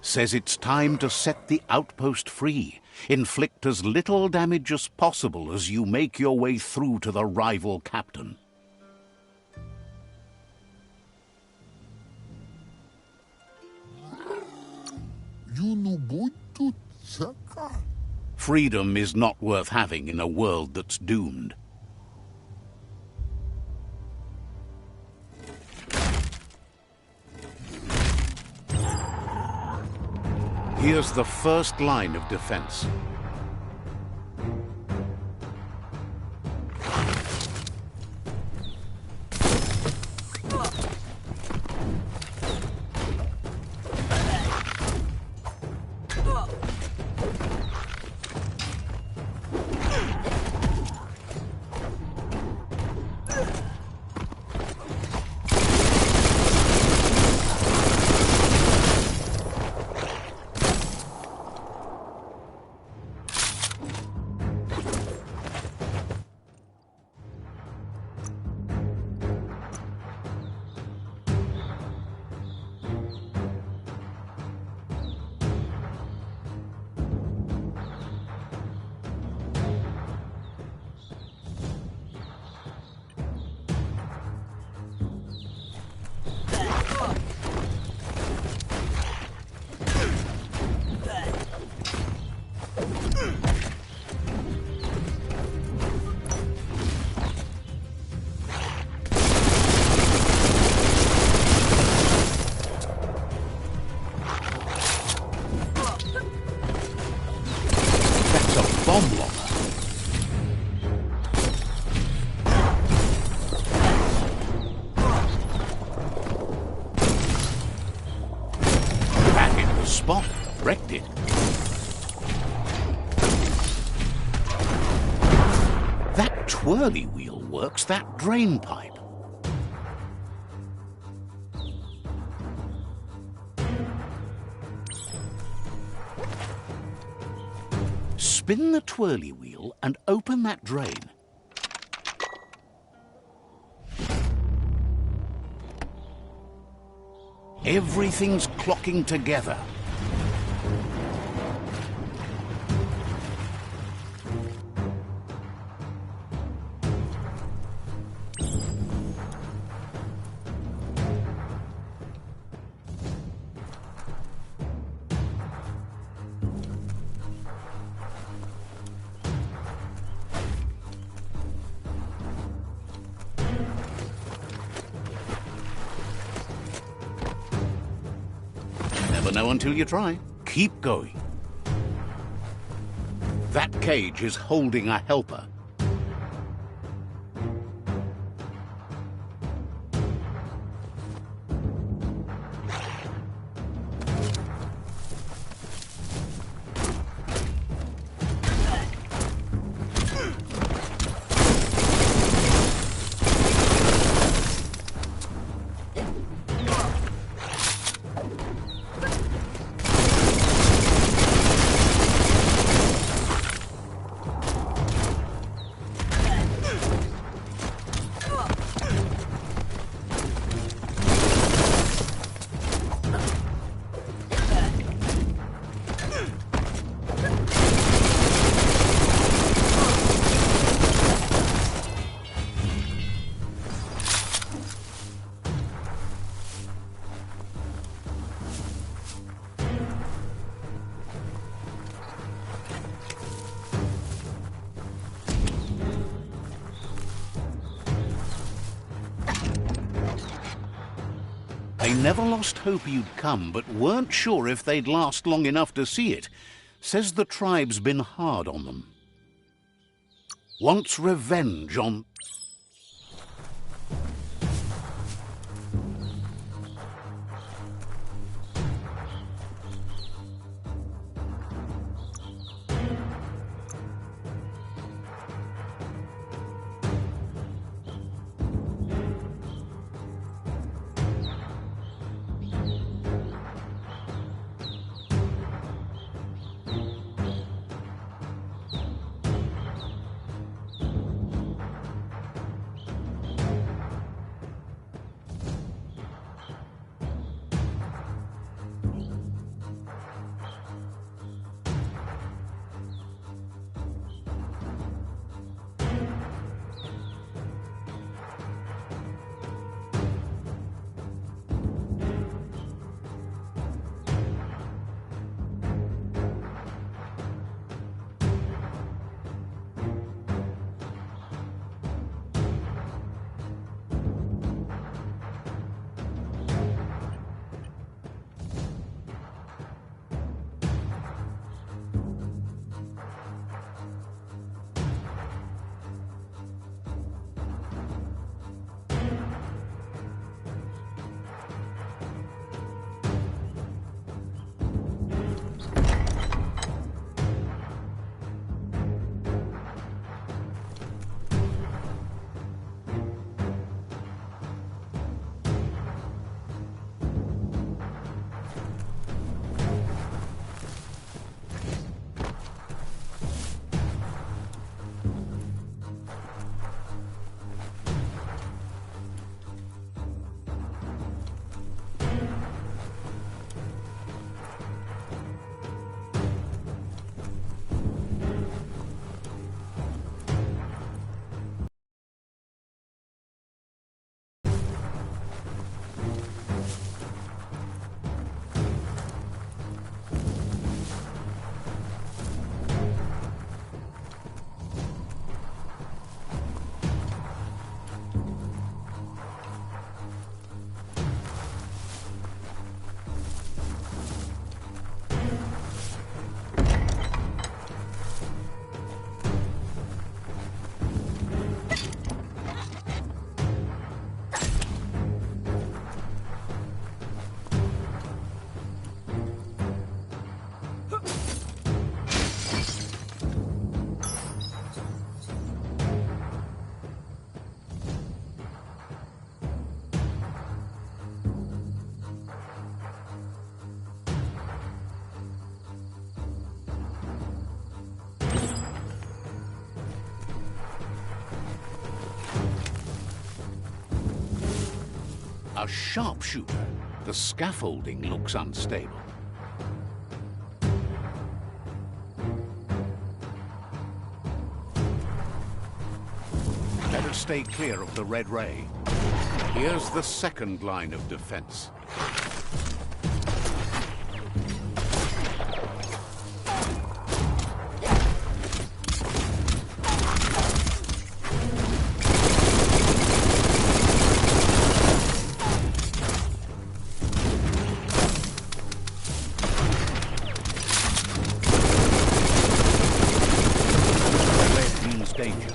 Says it's time to set the outpost free. Inflict as little damage as possible as you make your way through to the rival captain. Freedom is not worth having in a world that's doomed. Here's the first line of defense. Twirly wheel works that drain pipe. Spin the twirly wheel and open that drain. Everything's clocking together. Know until you try. Keep going. That cage is holding a helper. They never lost hope you'd come, but weren't sure if they'd last long enough to see it. Says the tribe's been hard on them. Wants revenge on... A sharpshooter. The scaffolding looks unstable. Better stay clear of the red ray. Here's the second line of defense. Danger.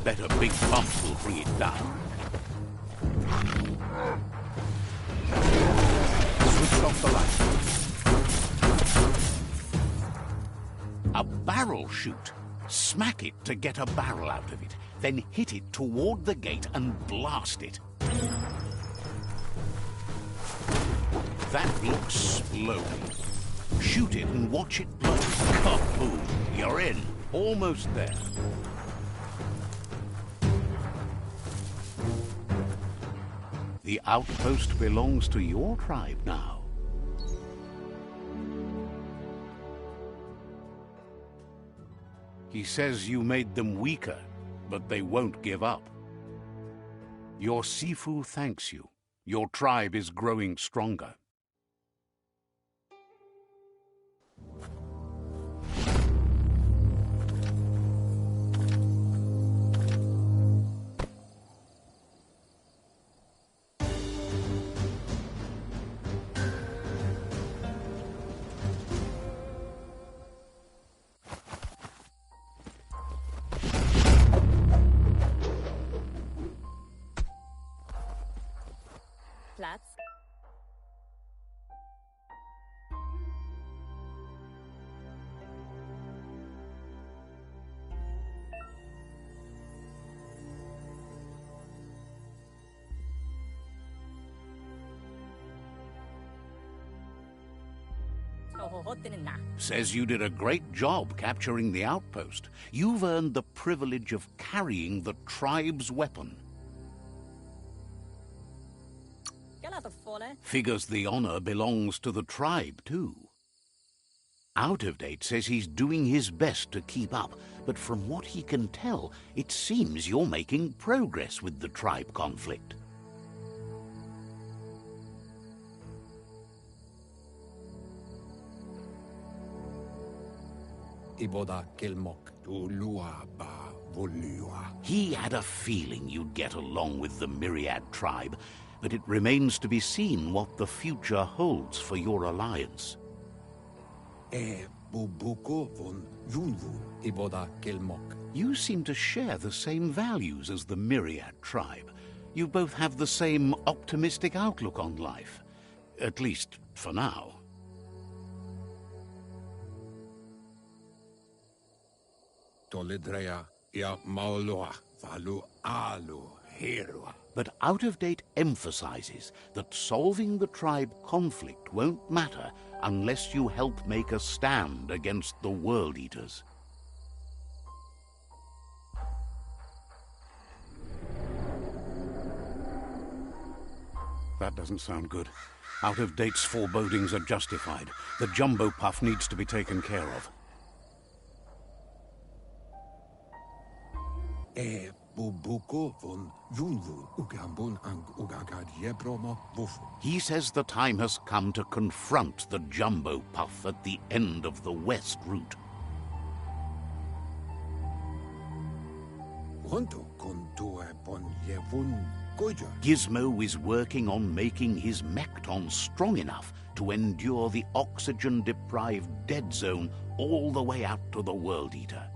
Bet a big bump will bring it down. Switch off the light. A barrel shoot. Smack it to get a barrel out of it. Then hit it toward the gate and blast it. That will explode. Shoot it and watch it blow. Kaboom! You're in. Almost there. The outpost belongs to your tribe now. He says you made them weaker, but they won't give up. Your Sifu thanks you. Your tribe is growing stronger. Platz. Says you did a great job capturing the outpost. You've earned the privilege of carrying the tribe's weapon. Figures the honor belongs to the tribe, too. Out of Date says he's doing his best to keep up, but from what he can tell, it seems you're making progress with the tribe conflict. iboda kelmok tulua ba volua. He had a feeling you'd get along with the Myriad tribe, but it remains to be seen what the future holds for your alliance. E bubuko von yunvu iboda kelmok. You seem to share the same values as the Myriad tribe. You both have the same optimistic outlook on life. At least, for now. Toledrea ia mauloa valu alu herua. But Out-of-Date emphasizes that solving the tribe conflict won't matter unless you help make a stand against the World Eaters. That doesn't sound good. Out-of-Date's forebodings are justified. The jumbo puff needs to be taken care of. E bubuko von yunvu ugambun ang ugagad yebromo bufu. He says the time has come to confront the jumbo puff at the end of the west route. Honto kontue bon yevun goja. Gizmo is working on making his mekton strong enough to endure the oxygen-deprived dead zone all the way out to the World Eater.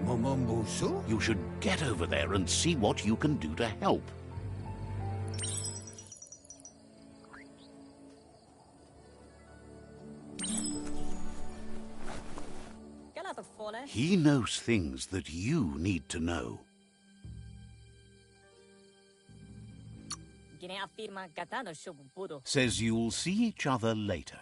Momombusu? You should get over there and see what you can do to help. He knows things that you need to know. Says you'll see each other later.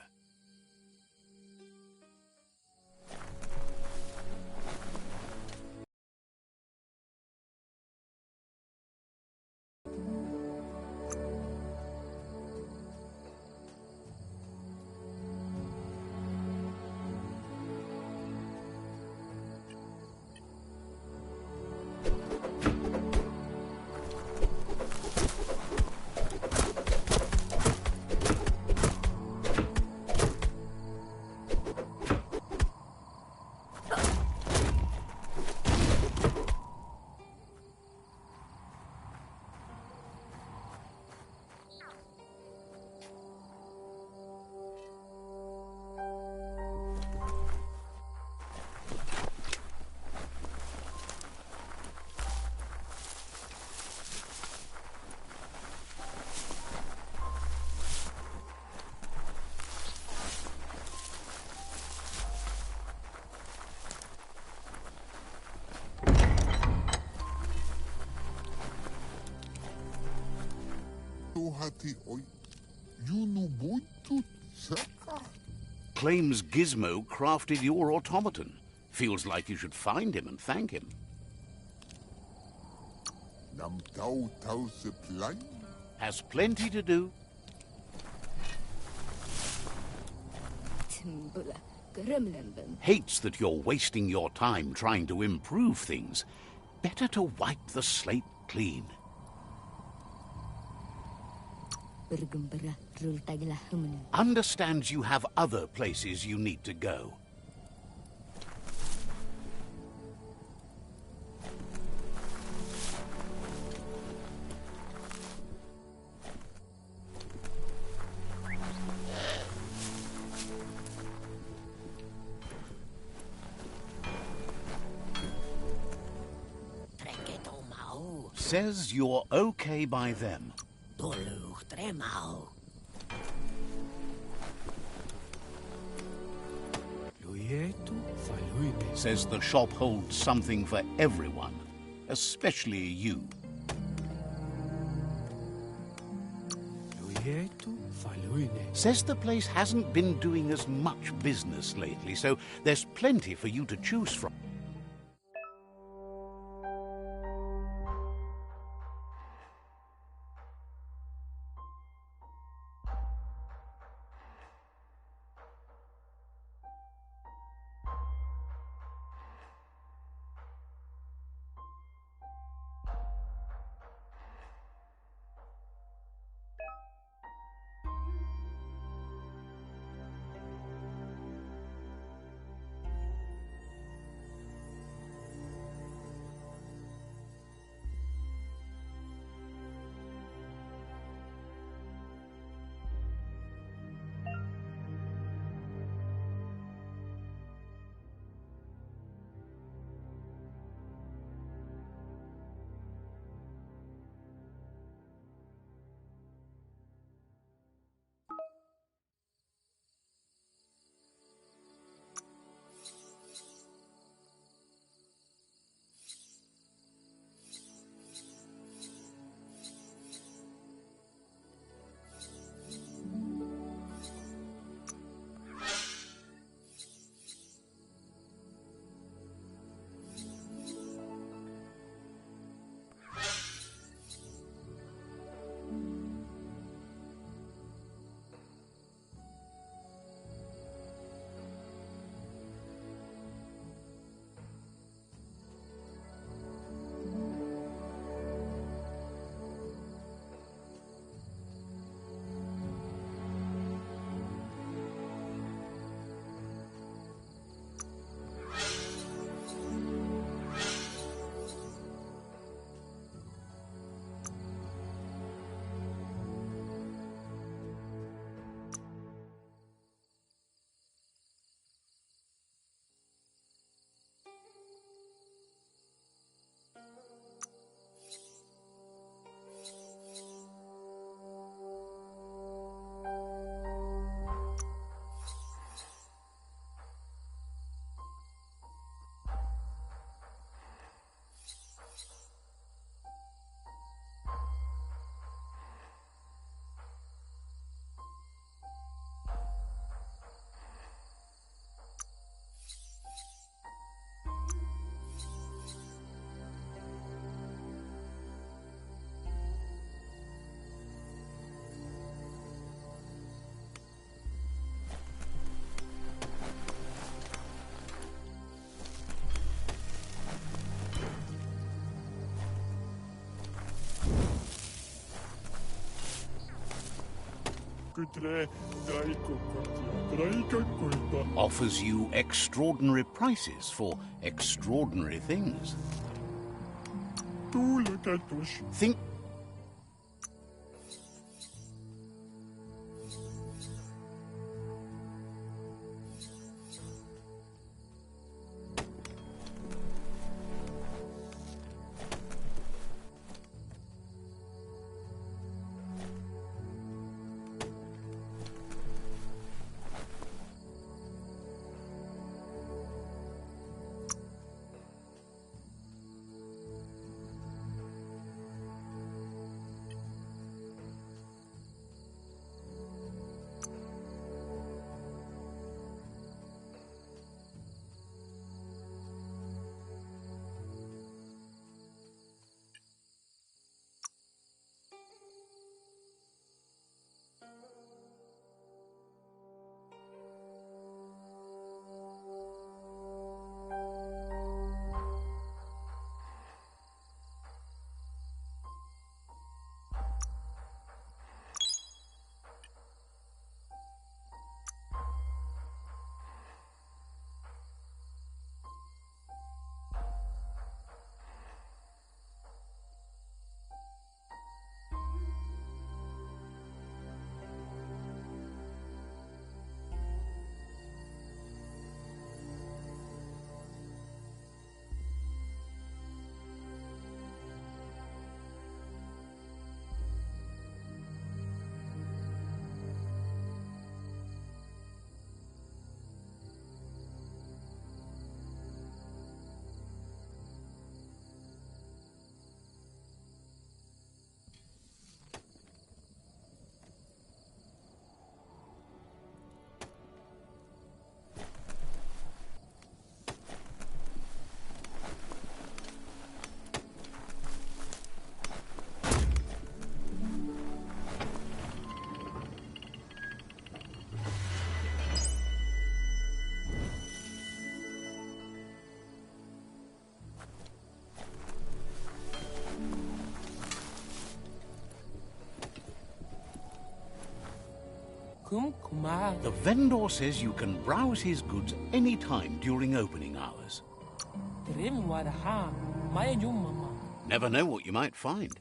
Claims Gizmo crafted your automaton. Feels like you should find him and thank him. Has plenty to do. Hates that you're wasting your time trying to improve things. Better to wipe the slate clean. Understands you have other places you need to go. Says you're okay by them. Says the shop holds something for everyone, especially you. Says the place hasn't been doing as much business lately, so there's plenty for you to choose from. Offers you extraordinary prices for extraordinary things. Think... The vendor says you can browse his goods any time during opening hours. Never know what you might find.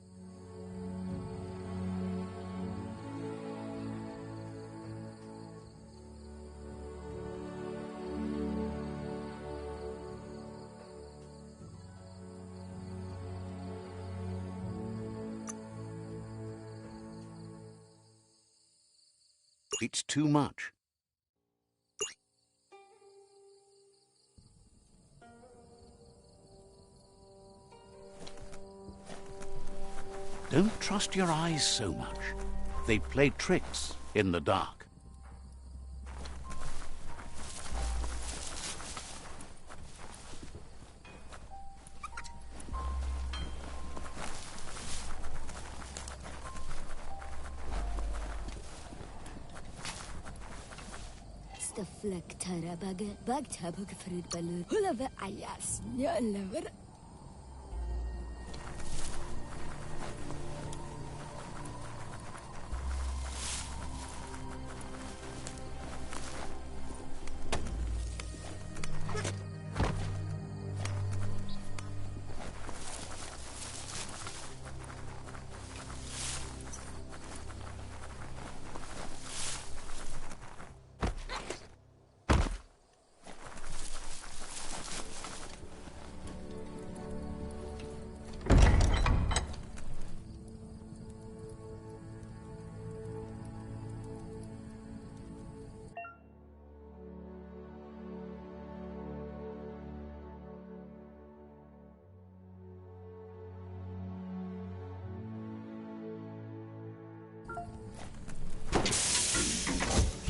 It's too much. Don't trust your eyes so much. They play tricks in the dark.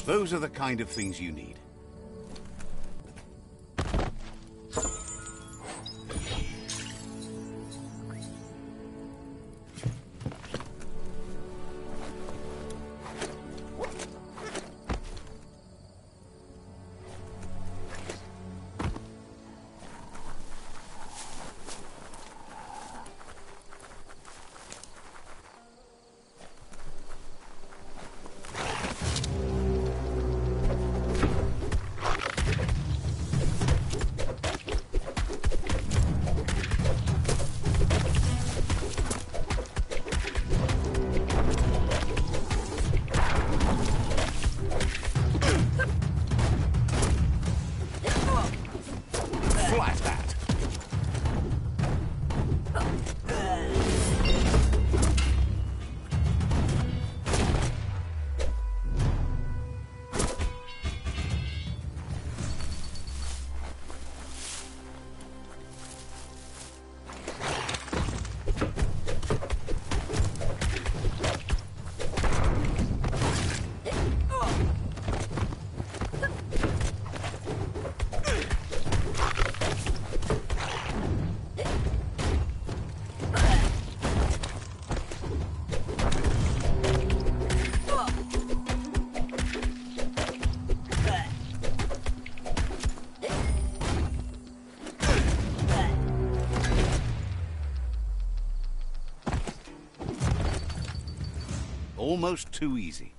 Those are the kind of things you need. laughed at. Almost too easy.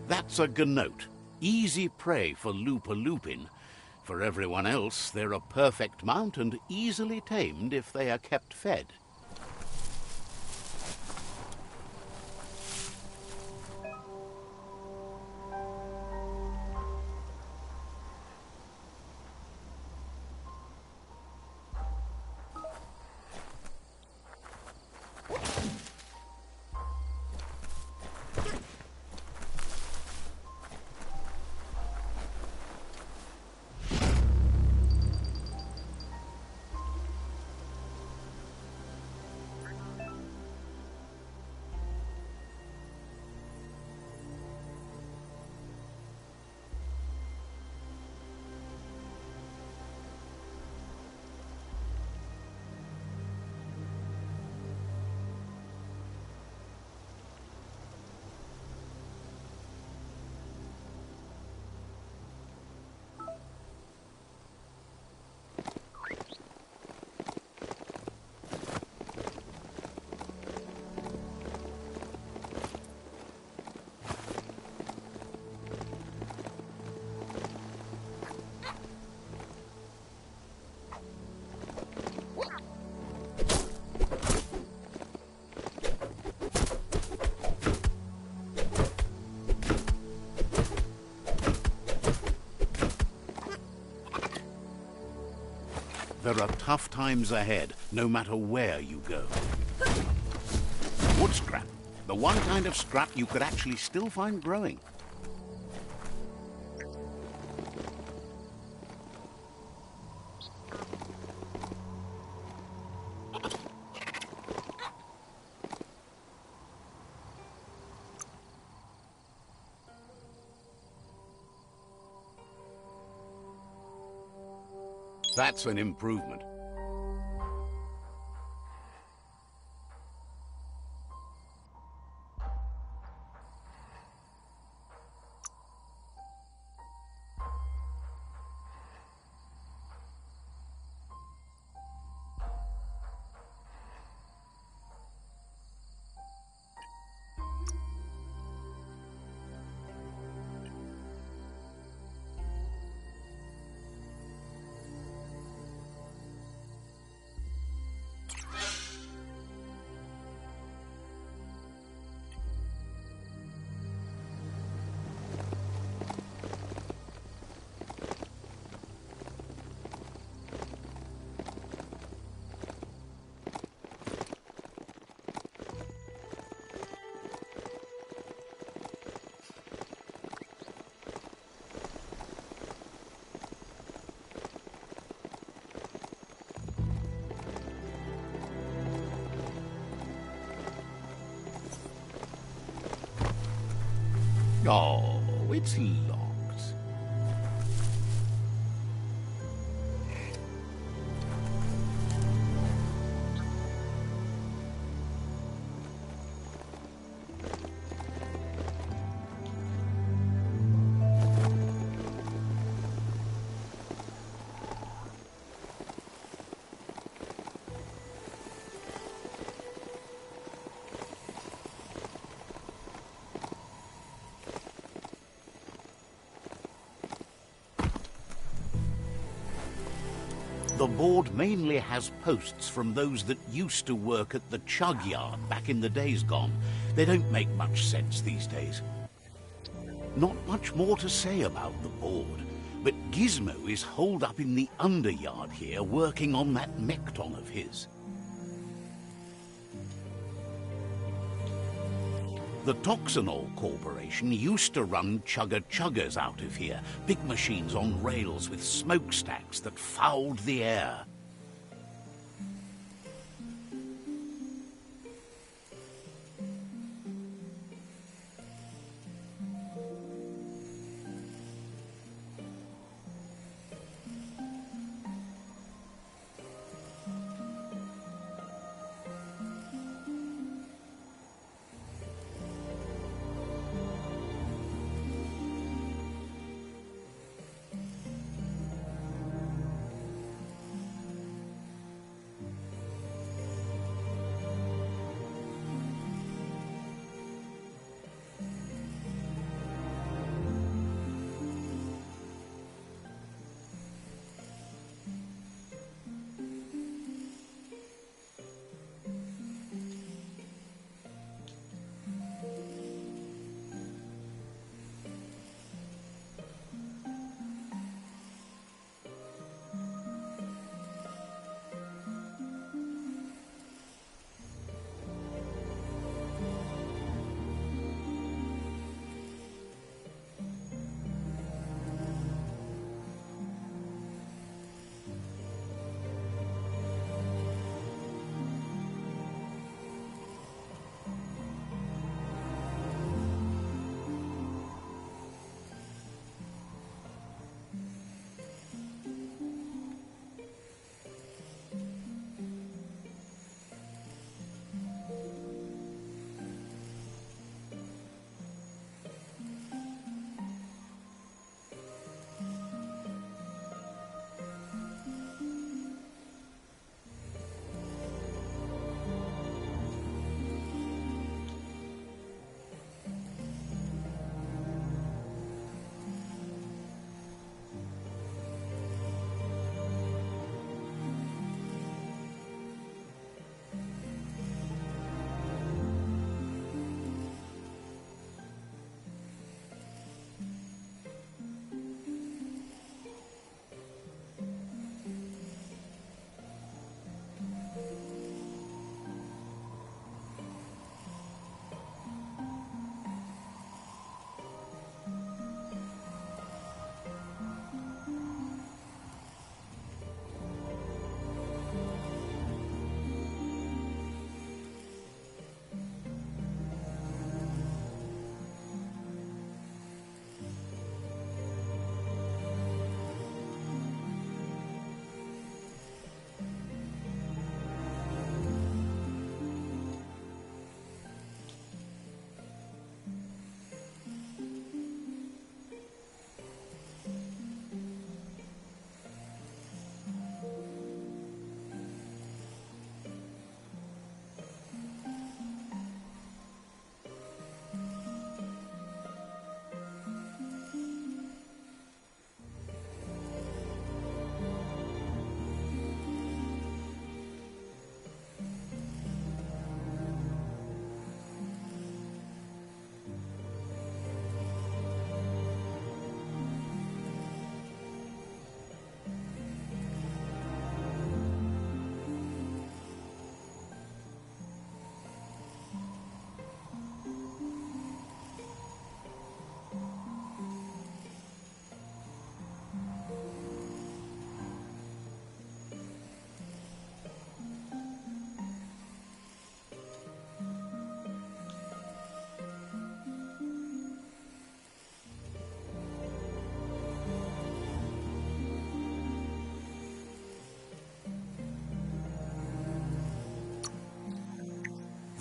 That's a gnote. Easy prey for Lupin. For everyone else, they're a perfect mount and easily tamed if they are kept fed. There are tough times ahead, no matter where you go. Wood scrap. The one kind of scrap you could actually still find growing. That's an improvement. Oh, it's locked. The board mainly has posts from those that used to work at the chug yard back in the days gone. They don't make much sense these days. Not much more to say about the board, but Gizmo is holed up in the underyard here working on that mekton of his. The Toxanol Corporation used to run chugger-chuggers out of here, big machines on rails with smokestacks that fouled the air.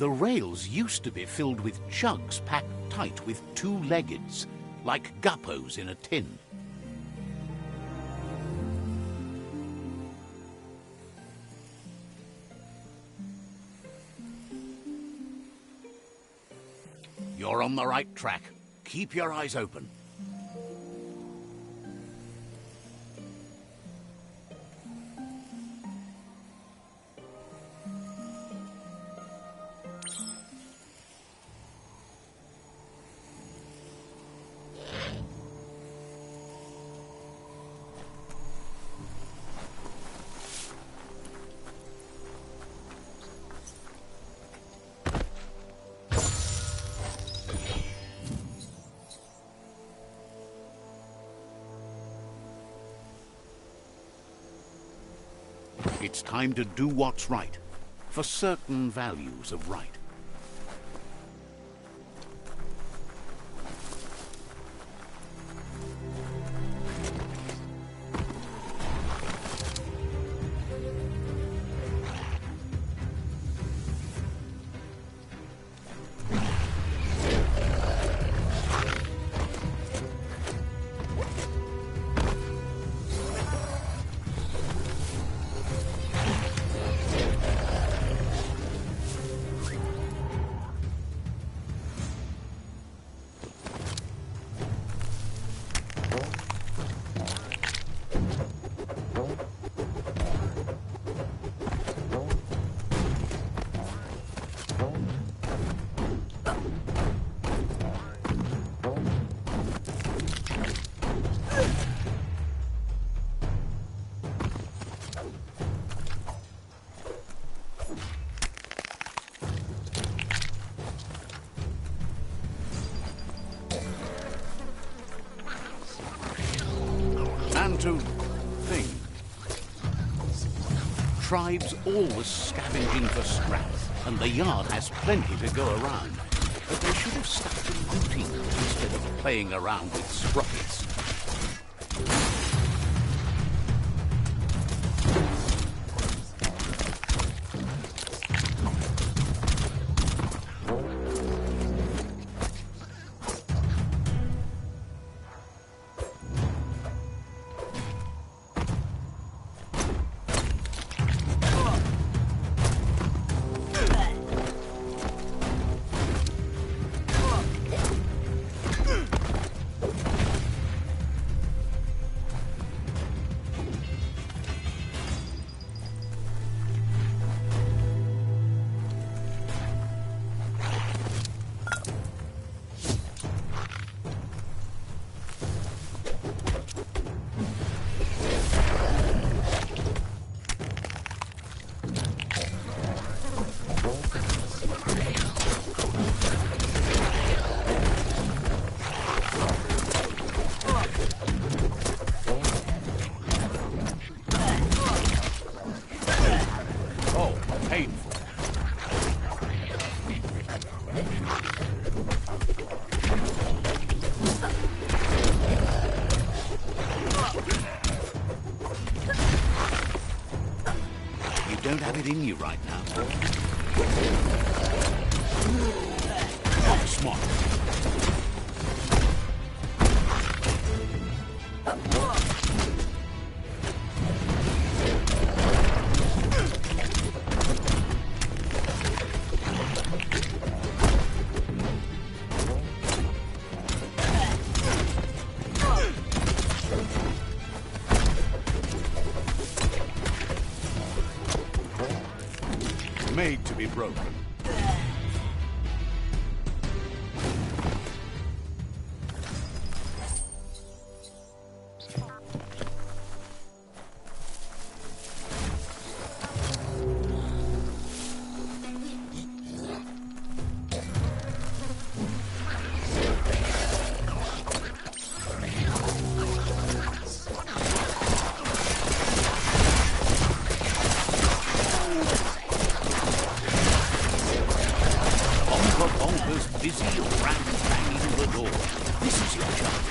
The rails used to be filled with chugs packed tight with two-leggeds, like guppos in a tin. You're on the right track. Keep your eyes open. it's time to do what's right, for certain values of right. And to think, tribes always scavenging for scrap, and the yard has plenty to go around. But they should have stuck to looting instead of playing around with sprockets. Don't have it in you right now. Oh, smart. Made to be broken. Busy around banging the door. This is your chance.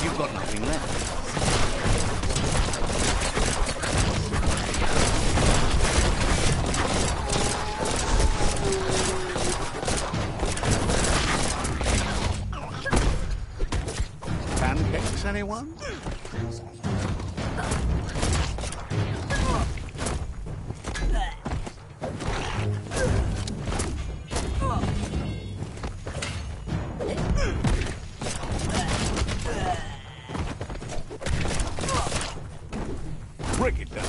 You've got nothing left. Anyone? Break it down.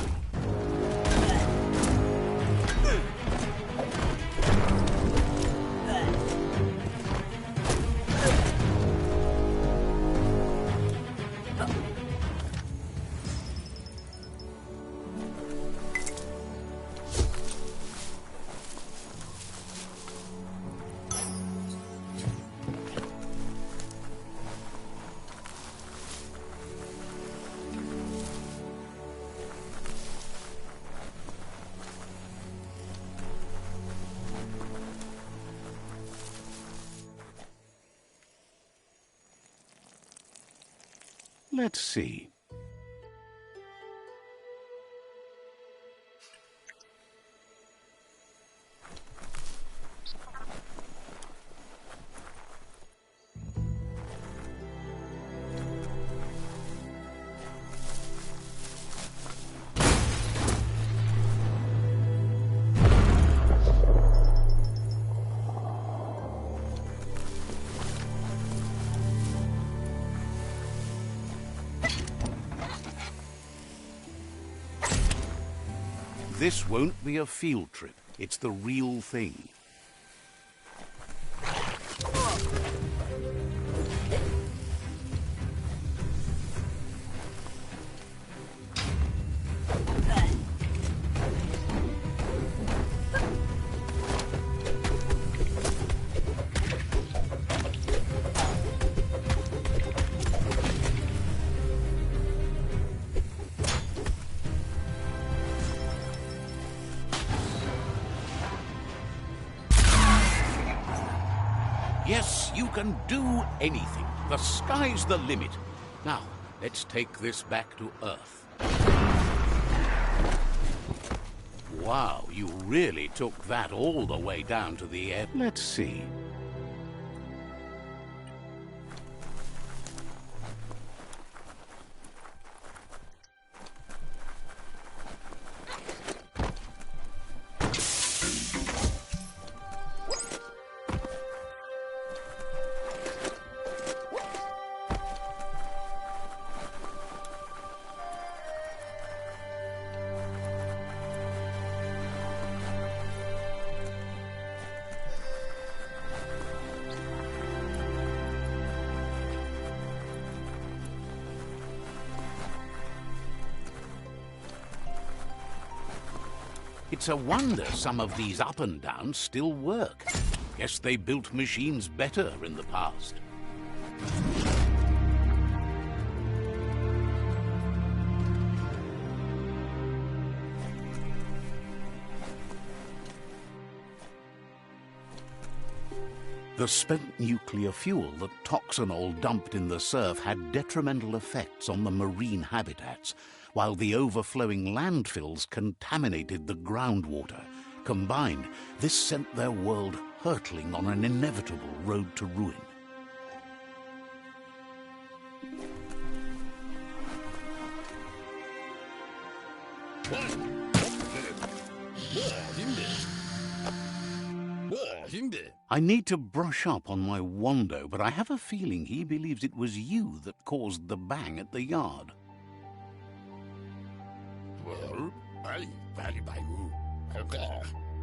Let's see. This won't be a field trip. It's the real thing. Yes, you can do anything. The sky's the limit. Now, let's take this back to Earth. Wow, you really took that all the way down to the air. Let's see. It's a wonder some of these up and downs still work. Guess they built machines better in the past. The spent nuclear fuel that Toxanol dumped in the surf had detrimental effects on the marine habitats, while the overflowing landfills contaminated the groundwater. Combined, this sent their world hurtling on an inevitable road to ruin. I need to brush up on my Wando, but I have a feeling he believes it was you that caused the bang at the yard.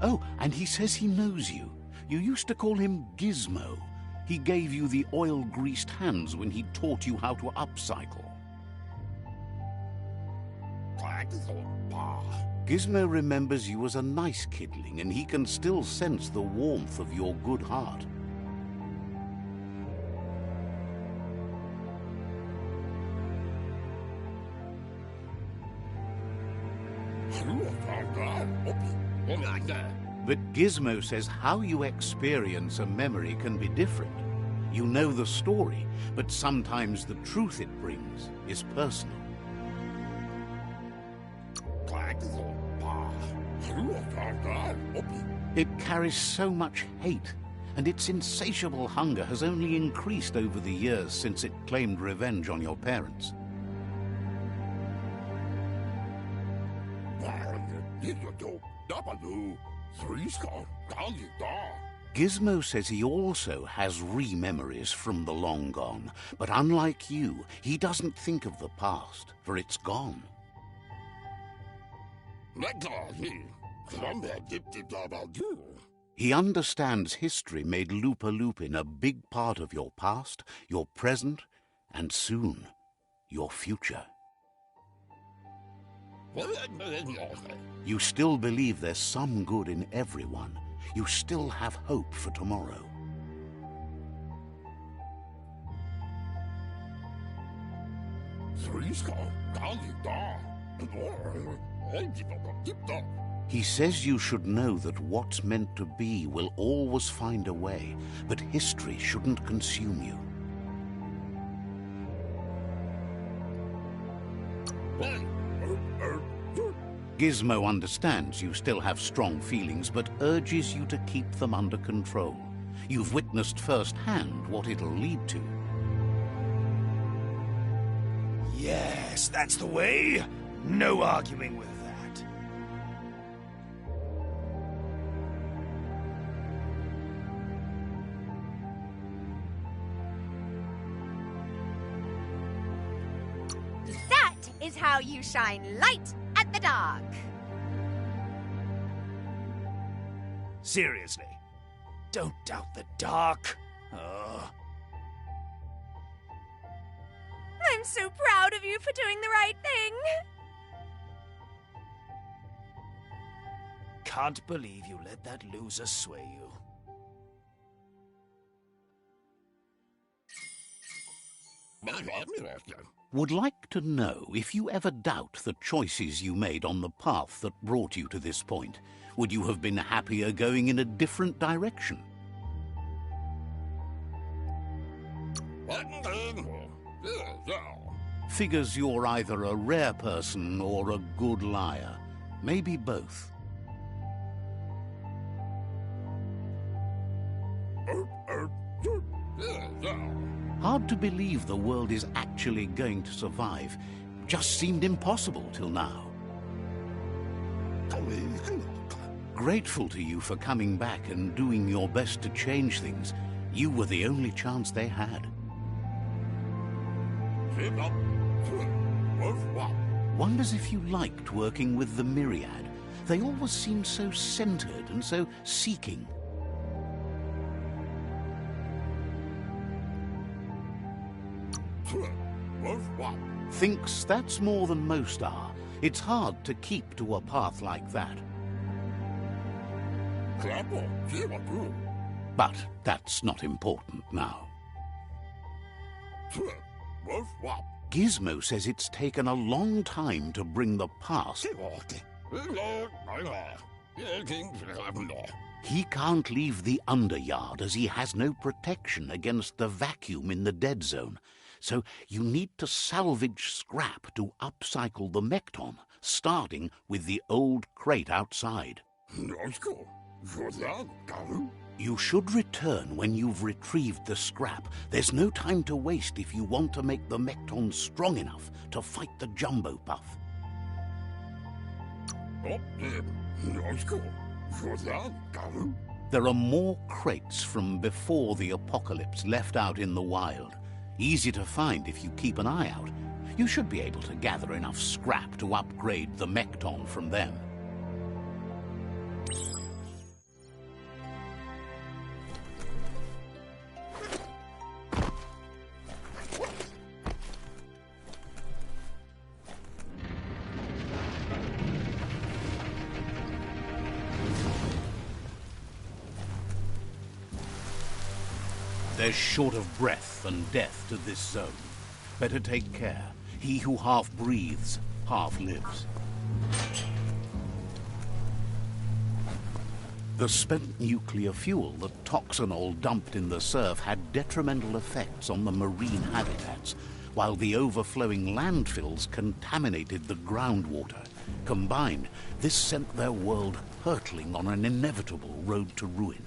Oh, and he says he knows you. You used to call him Gizmo. He gave you the oil-greased hands when he taught you how to upcycle. Gizmo remembers you as a nice kidling, and he can still sense the warmth of your good heart. But Gizmo says how you experience a memory can be different. You know the story, but sometimes the truth it brings is personal. It carries so much hate, and its insatiable hunger has only increased over the years since it claimed revenge on your parents. Gizmo says he also has re-memories from the long gone, but unlike you, he doesn't think of the past, for it's gone. He understands history made Lupa Lupin a big part of your past, your present, and soon, your future. You still believe there's some good in everyone. You still have hope for tomorrow. He says you should know that what's meant to be will always find a way, but history shouldn't consume you. Gizmo understands you still have strong feelings, but urges you to keep them under control. You've witnessed firsthand what it'll lead to. Yes, that's the way. No arguing with that. That is how you shine light at the dark. Seriously, don't doubt the dark. I'm so proud of you for doing the right thing. Can't believe you let that loser sway you. Would like to know if you ever doubt the choices you made on the path that brought you to this point. Would you have been happier going in a different direction? Figures you're either a rare person or a good liar. Maybe both. Hard to believe the world is actually going to survive. Just seemed impossible till now. Grateful to you for coming back and doing your best to change things. You were the only chance they had. Wonders if you liked working with the Myriad. They always seemed so centered and so seeking. Thinks that's more than most are. It's hard to keep to a path like that. But that's not important now. Gizmo says it's taken a long time to bring the past. He can't leave the Underyard as he has no protection against the vacuum in the dead zone. So you need to salvage scrap to upcycle the Mekton, starting with the old crate outside. You should return when you've retrieved the scrap. There's no time to waste if you want to make the Mekton strong enough to fight the Jumbo Puff. There are more crates from before the apocalypse left out in the wild. Easy to find if you keep an eye out. You should be able to gather enough scrap to upgrade the Mekton from them. There's short of breath and death to this zone. Better take care. He who half breathes, half lives. The spent nuclear fuel that Toxanol dumped in the surf had detrimental effects on the marine habitats, while the overflowing landfills contaminated the groundwater. Combined, this sent their world hurtling on an inevitable road to ruin.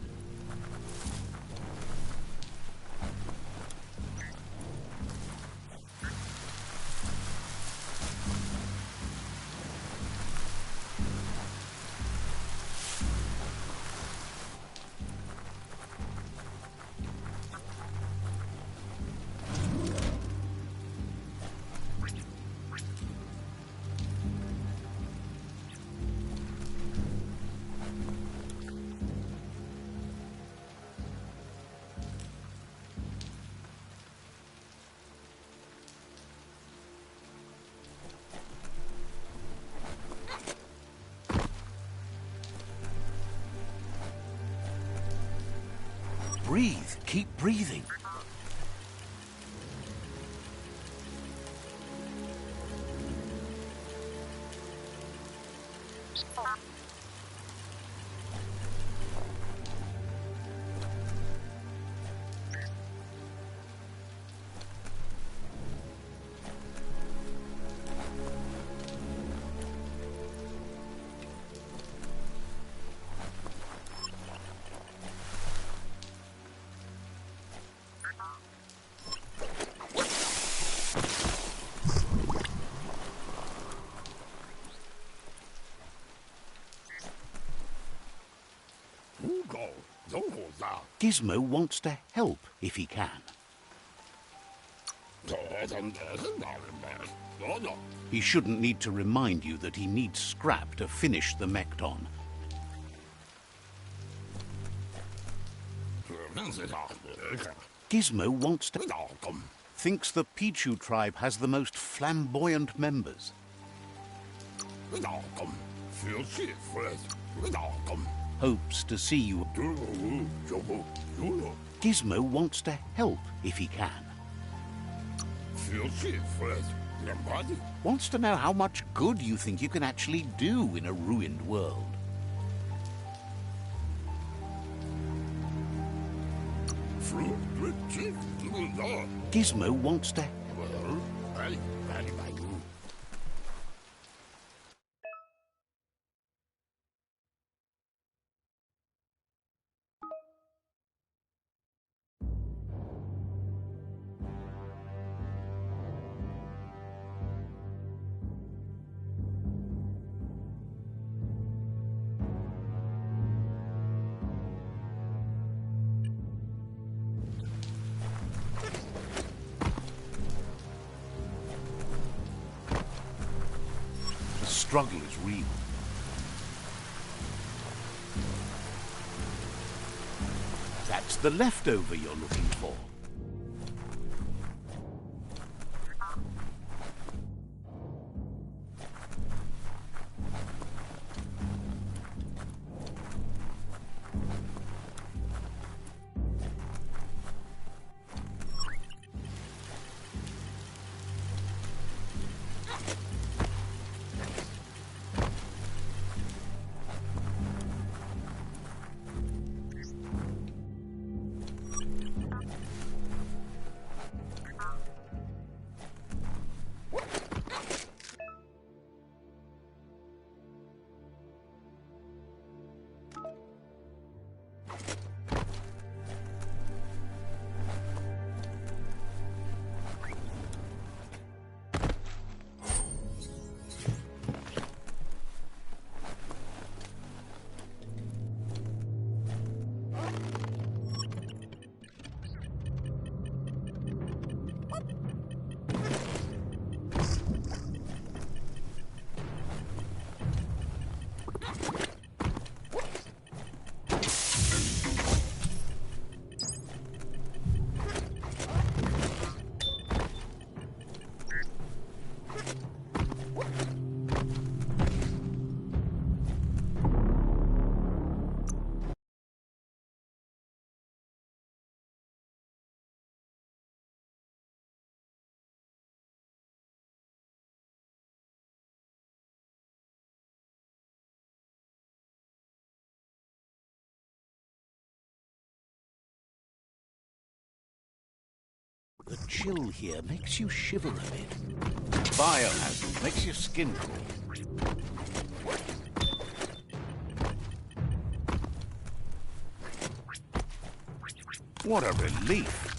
Breathe. Keep breathing. Gizmo wants to help if he can. He shouldn't need to remind you that he needs scrap to finish the Mekton. Gizmo wants to... thinks the Pichu tribe has the most flamboyant members. Hopes to see you. Gizmo wants to help if he can. Wants to know how much good you think you can actually do in a ruined world. Gizmo wants to... struggle is real. That's the leftover you're looking for. The chill here makes you shiver a bit. Biomutant makes your skin crawl. What a relief.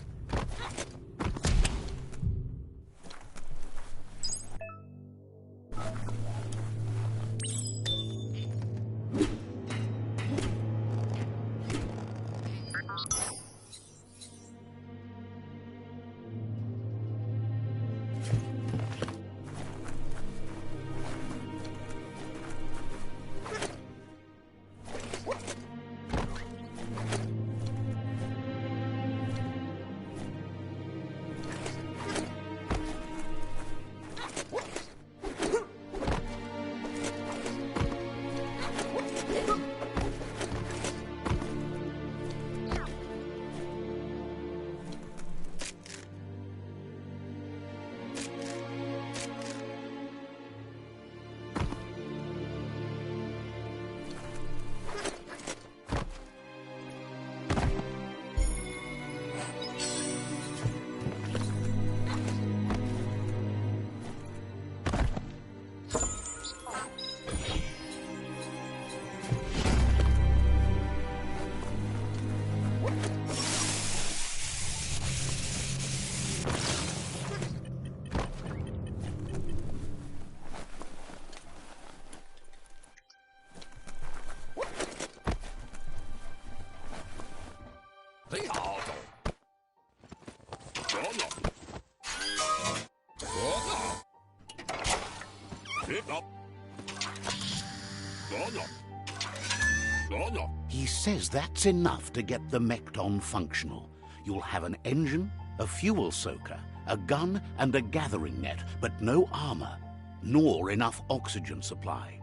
He says that's enough to get the Mekton functional. You'll have an engine, a fuel soaker, a gun and a gathering net, but no armor, nor enough oxygen supply.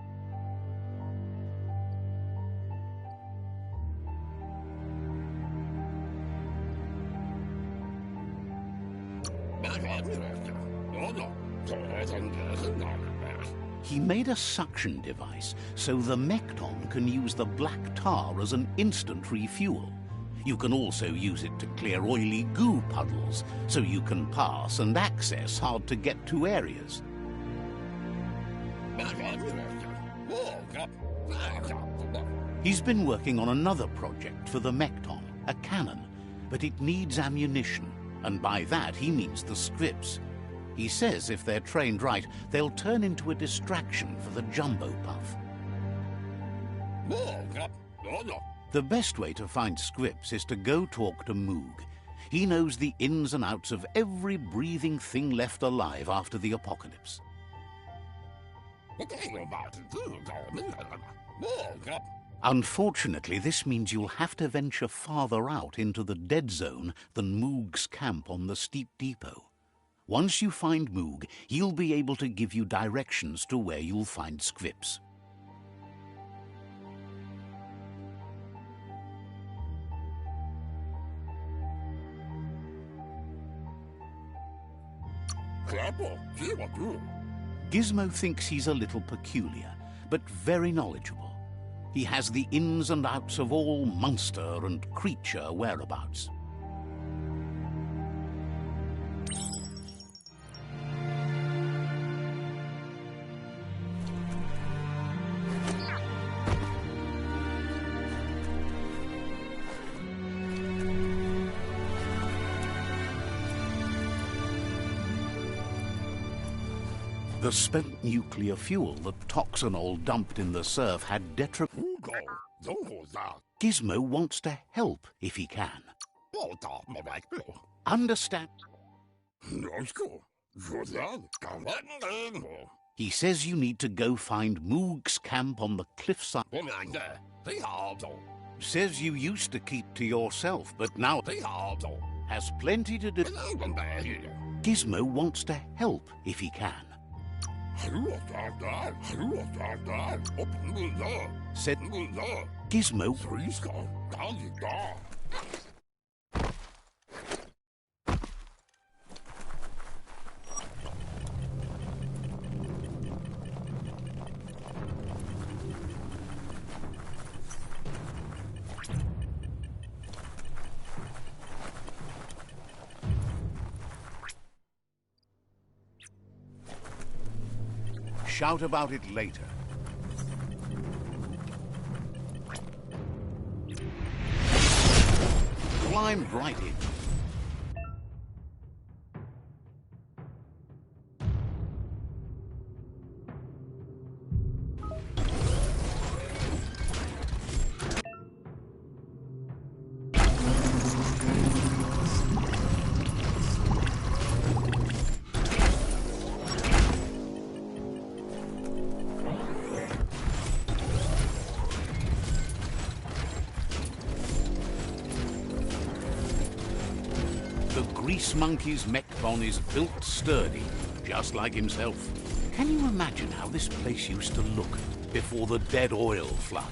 He made a suction device so the Mekton can use the black tar as an instant refuel. You can also use it to clear oily goo puddles, so you can pass and access hard-to-get-to areas. He's been working on another project for the Mekton, a cannon, but it needs ammunition, and by that he means the scripts. He says if they're trained right, they'll turn into a distraction for the jumbo puff. The best way to find scripts is to go talk to Moog. He knows the ins and outs of every breathing thing left alive after the apocalypse. Unfortunately, this means you'll have to venture farther out into the dead zone than Moog's camp on the steep depot. Once you find Moog, he'll be able to give you directions to where you'll find scripts. Gizmo thinks he's a little peculiar, but very knowledgeable. He has the ins and outs of all monster and creature whereabouts. The spent nuclear fuel that Toxanol dumped in the surf had detrimental. Gizmo wants to help if he can. Understand? He says you need to go find Moog's camp on the cliffside. Says you used to keep to yourself, but now has plenty to do. Gizmo wants to help if he can. Said Gizmo. Shout about it later. Climbed right in. Grease Monkey's Mekton is built sturdy, just like himself. Can you imagine how this place used to look before the dead oil flood?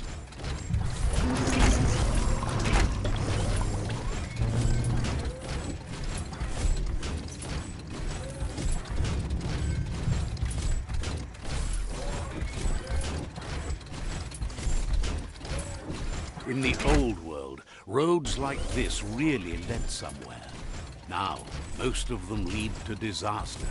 In the old world, roads like this really led somewhere. Now, most of them lead to disaster.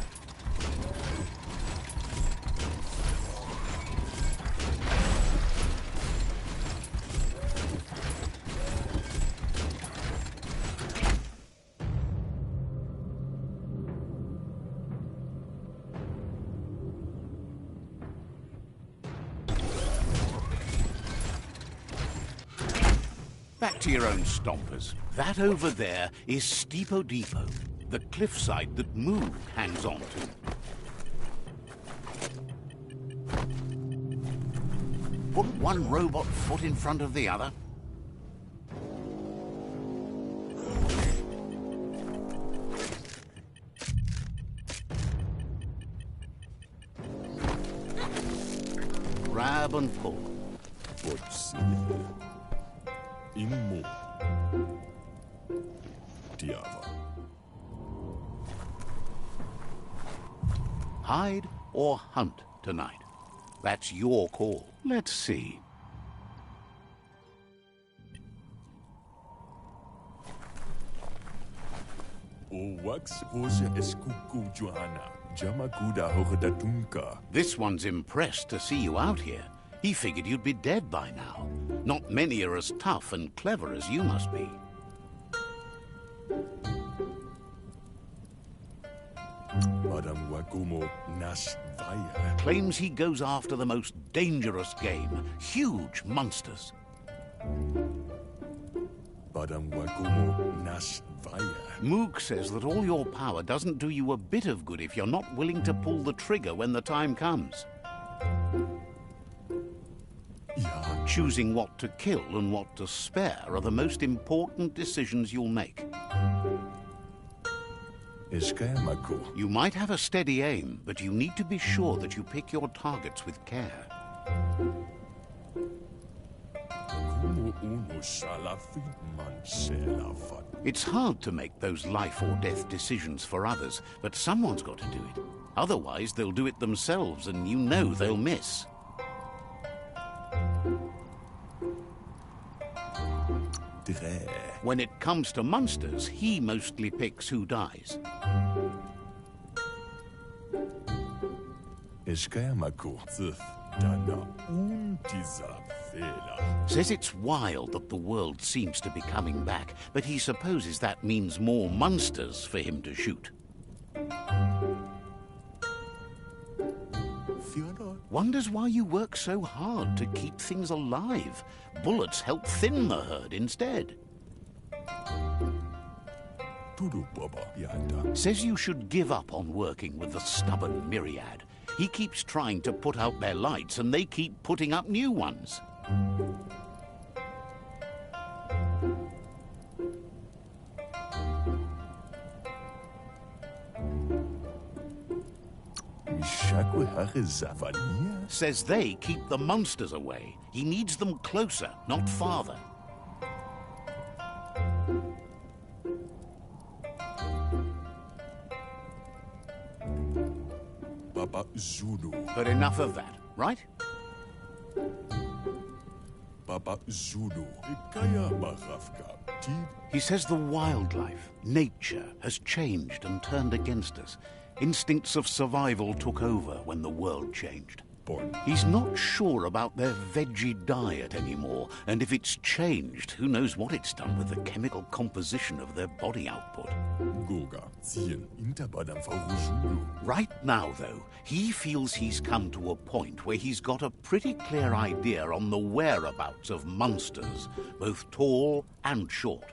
Back to your own stompers. That over there is Steepo Depot, the cliffside that Moog hangs on to. Put one robot foot in front of the other. Grab and pull. What's Immo. Diava. Hide or hunt tonight? That's your call. Let's see. O wax hoje eskuku Johanna. Jamakuda hogedatunka. This one's impressed to see you out here. He figured you'd be dead by now. Not many are as tough and clever as you must be. Madam Wagumo Nash Vaya. Claims he goes after the most dangerous game, huge monsters. Madam Wagumo Nash Vaya. Moog says that all your power doesn't do you a bit of good if you're not willing to pull the trigger when the time comes. Ja, Choosing what to kill and what to spare are the most important decisions you'll make. Eskayamaku. You might have a steady aim, but you need to be sure that you pick your targets with care. Kumo uno salafit man selafat. It's hard to make those life or death decisions for others, but someone's got to do it. Otherwise, they'll do it themselves, and you know they'll miss. Dre. When it comes to monsters, he mostly picks who dies. Eskayamaku. Zith. Dana untizafela. Says it's wild that the world seems to be coming back, but he supposes that means more monsters for him to shoot. Fiona. Wonders why you work so hard to keep things alive. Bullets help thin the herd instead. Tudu Baba Yanda. Says you should give up on working with the stubborn myriad. He keeps trying to put out their lights and they keep putting up new ones. Mishakwe Hare Zavania. Says they keep the monsters away. He needs them closer, not farther. Baba Zulu. But enough of that, right? Baba Zulu. Ikaya Marafka. Tid. He says the wildlife, nature, has changed and turned against us. Instincts of survival took over when the world changed. Bon. He's not sure about their veggie diet anymore, and if it's changed, who knows what it's done with the chemical composition of their body output. Goga. Zien. Interbadam Zulu. Right now, though, he feels he's come to a point where he's got a pretty clear idea on the whereabouts of monsters, both tall and short.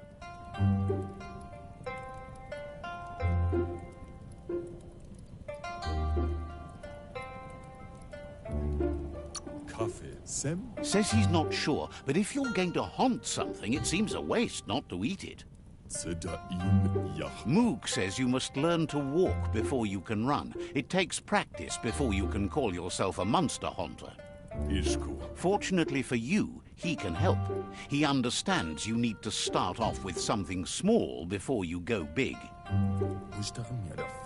Kaffee. Sem. Says he's not sure, but if you're going to haunt something, it seems a waste not to eat it. Seda in Yach. Moog says you must learn to walk before you can run. It takes practice before you can call yourself a monster haunter. Ishko. Fortunately for you, he can help. He understands you need to start off with something small before you go big. Ustaramyadafa.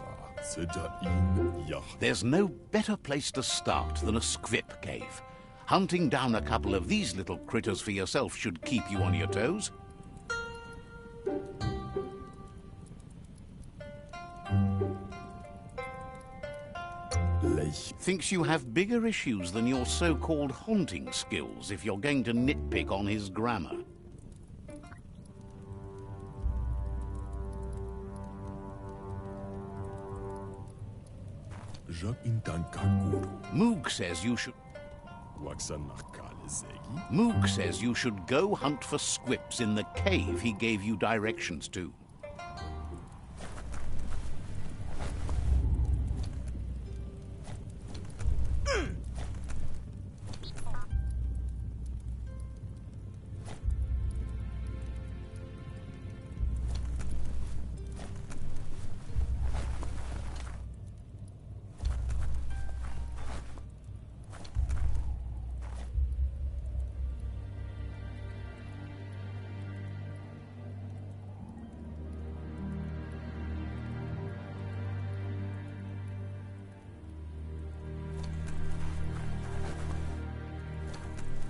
Seda in Yach. There's no better place to start than a squip cave. Hunting down a couple of these little critters for yourself should keep you on your toes. Lech. Thinks you have bigger issues than your so-called haunting skills if you're going to nitpick on his grammar. Jacques Intankakuru. Moog says you should... Waxan Nakale Zegi. Moog says you should go hunt for squips in the cave he gave you directions to.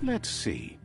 Let's see.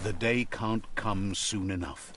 The day can't come soon enough.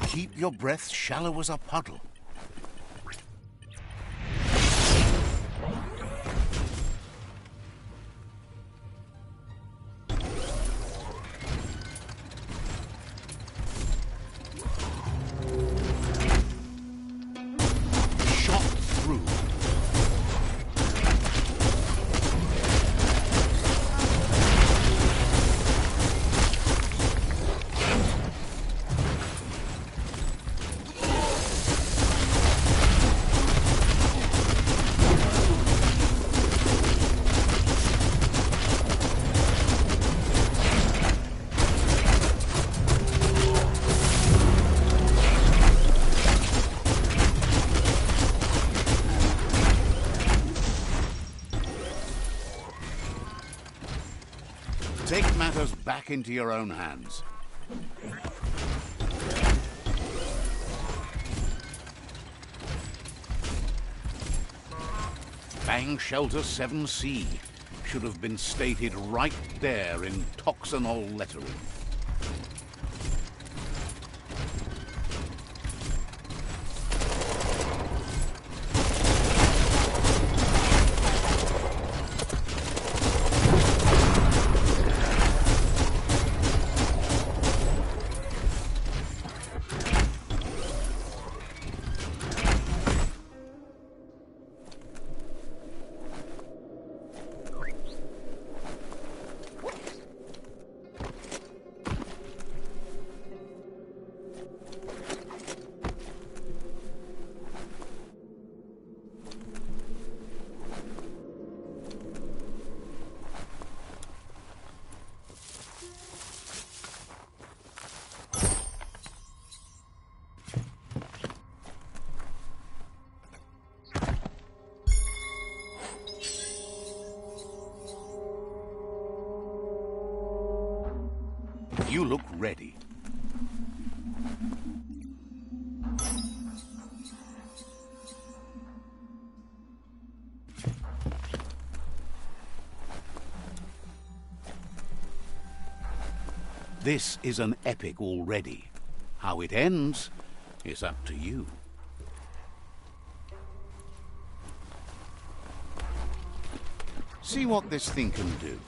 Keep your breath shallow as a puddle. Shot through. Take matters back into your own hands. Bang Shelter 7C should have been stated right there in toxanol lettering. You look ready. This is an epic already. How it ends is up to you. See what this thing can do.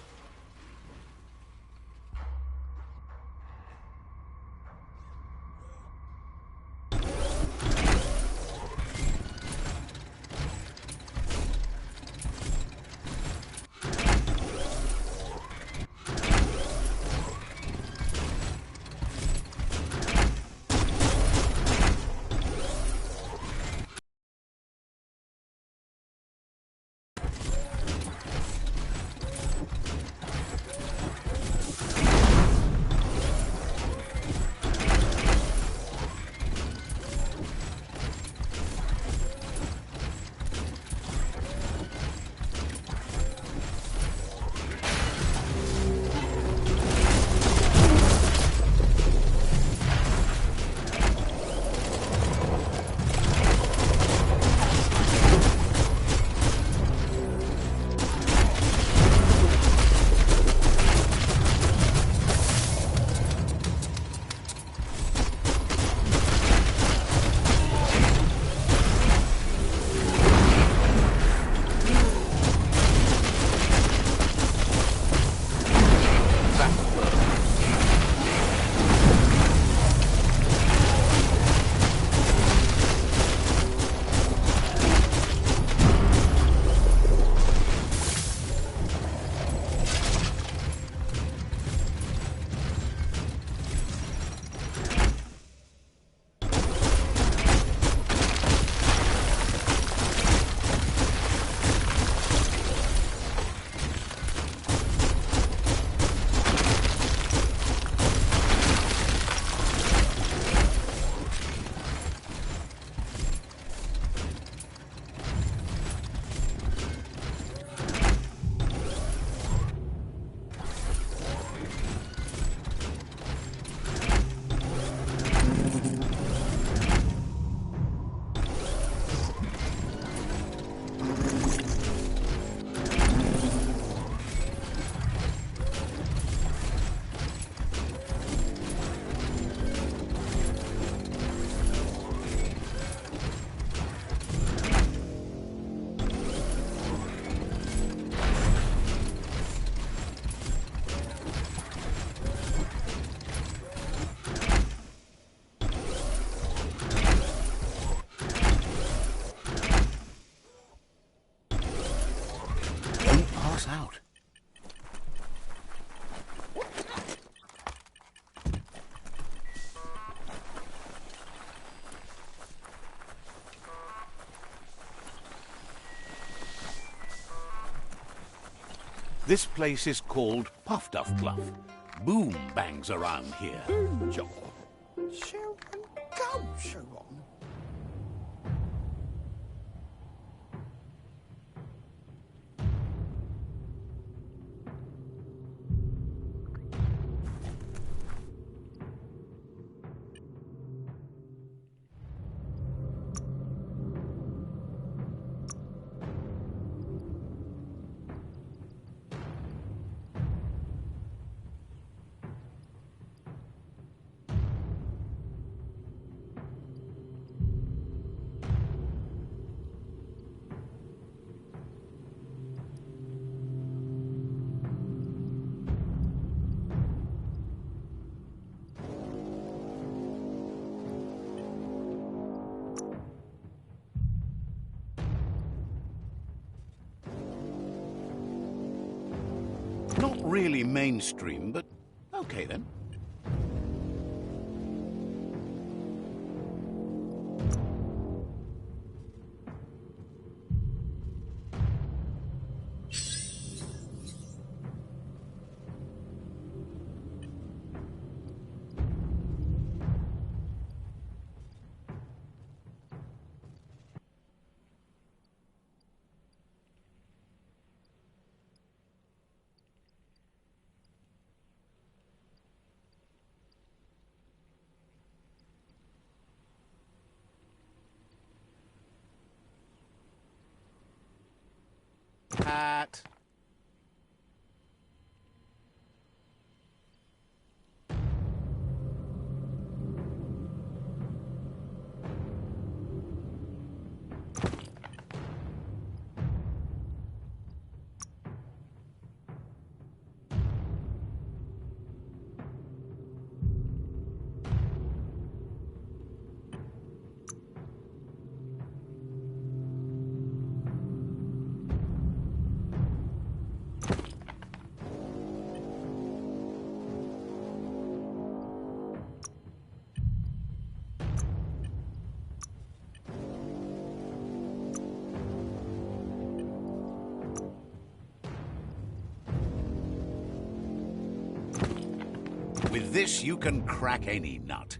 Out. This place is called Puff Duff Cluff. Boom bangs around here. Ja, så en gaucheron. Not really mainstream, but okay then. hat. With this, you can crack any nut.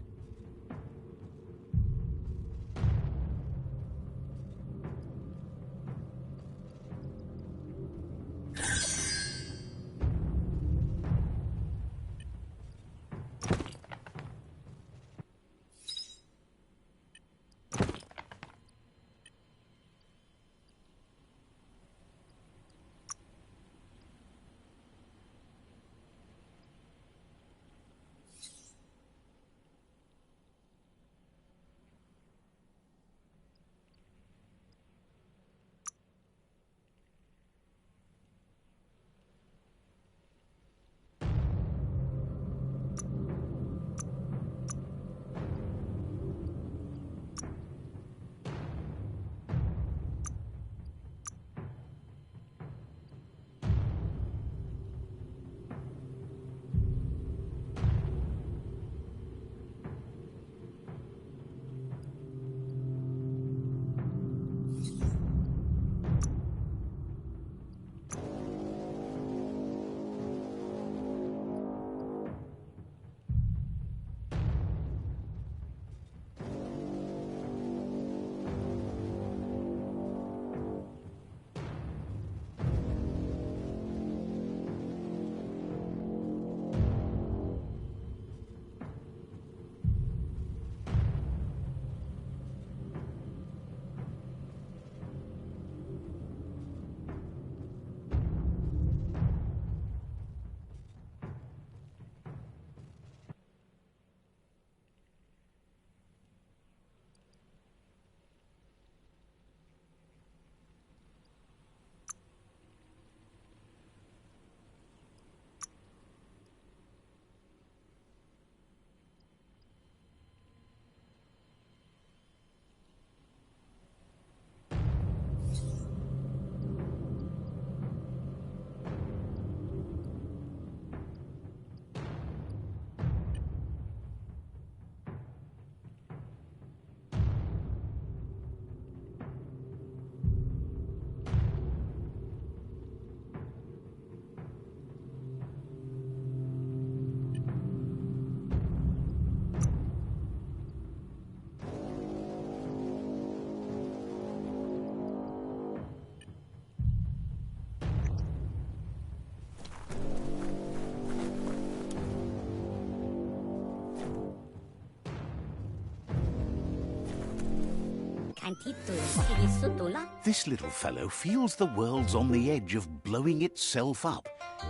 This little fellow feels the world's on the edge of blowing itself up.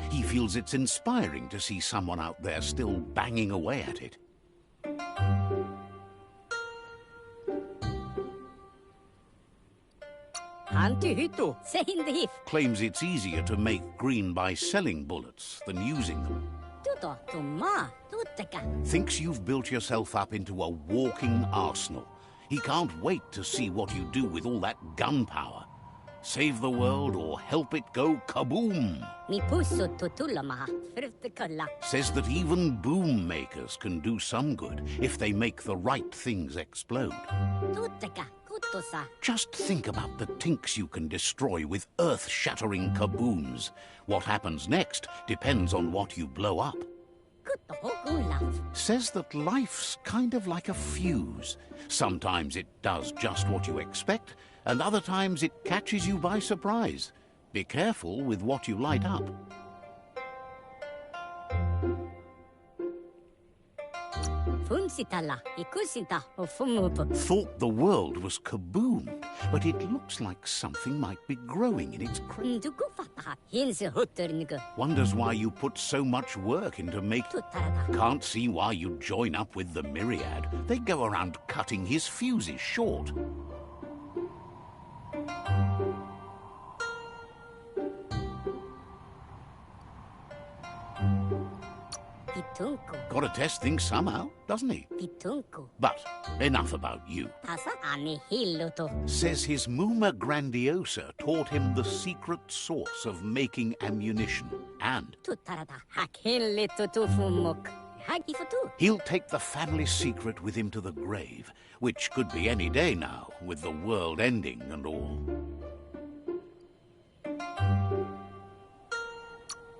He feels it's inspiring to see someone out there still banging away at it. Claims it's easier to make green by selling bullets than using them. Thinks you've built yourself up into a walking arsenal. He can't wait to see what you do with all that gunpowder. Save the world or help it go kaboom. Says that even boom makers can do some good if they make the right things explode. Just think about the tinks you can destroy with earth-shattering kabooms. What happens next depends on what you blow up. Says that life's kind of like a fuse. Sometimes it does just what you expect, and other times it catches you by surprise. Be careful with what you light up. Punsitala, ikusinta, ofumupu. Thought the world was kaboomed, but it looks like something might be growing in its cradle. Dukufata, hinse hutterniga. Wonders why you put so much work into making... Tutarada. Can't see why you join up with the Myriad. They go around cutting his fuses short. Pitunku. Gotta test things somehow, doesn't he? Pitunku. But enough about you. Tasa ane hiloto. Says his Muma Grandiosa taught him the secret source of making ammunition. And Tutarada. Hakinle tutufumuk. Hagifutu. he'll take the family secret with him to the grave, which could be any day now, with the world ending and all.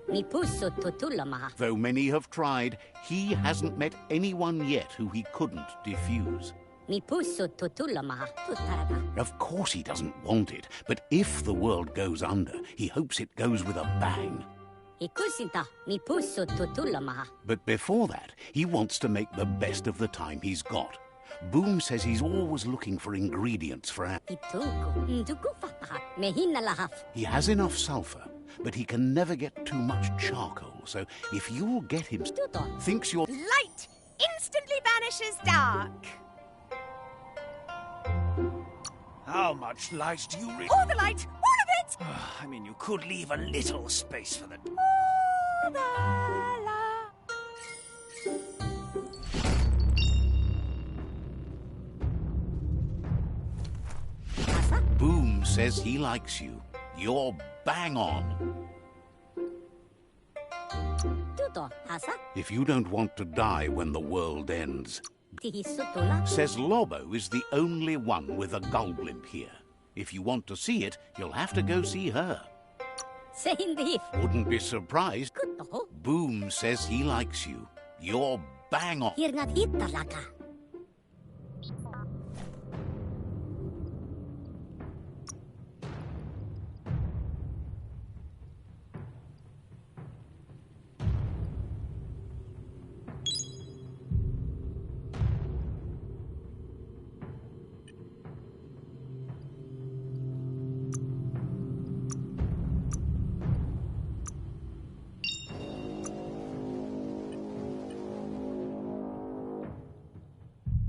Mi pusso tutulamaha. Though many have tried, he hasn't met anyone yet who he couldn't defuse. Mi pusso tutulamaha. Tutarada. Of course he doesn't want it, but if the world goes under, he hopes it goes with a bang. Ikusinta. Mi pusso tutulamaha. But before that, he wants to make the best of the time he's got. Boom says he's always looking for ingredients for Pitunku. Dukufata. Mehinalahaf. He has enough sulfur, but he can never get too much charcoal, so if you'll get him... Tuto. Thinks you're... Light instantly banishes dark. How much light do you really... All the light, all of it! I mean, you could leave a little space for the... All the light. Tasa. Boom says he likes you. You're bang on. Tuto. Tasa. If you don't want to die when the world ends. Tihisutula. Says Lobo is the only one with a gull blimp here. If you want to see it, you'll have to go see her. Sehindif. Wouldn't be surprised. Kuto. Boom says he likes you. You're bang on. Hirnat hitalaka.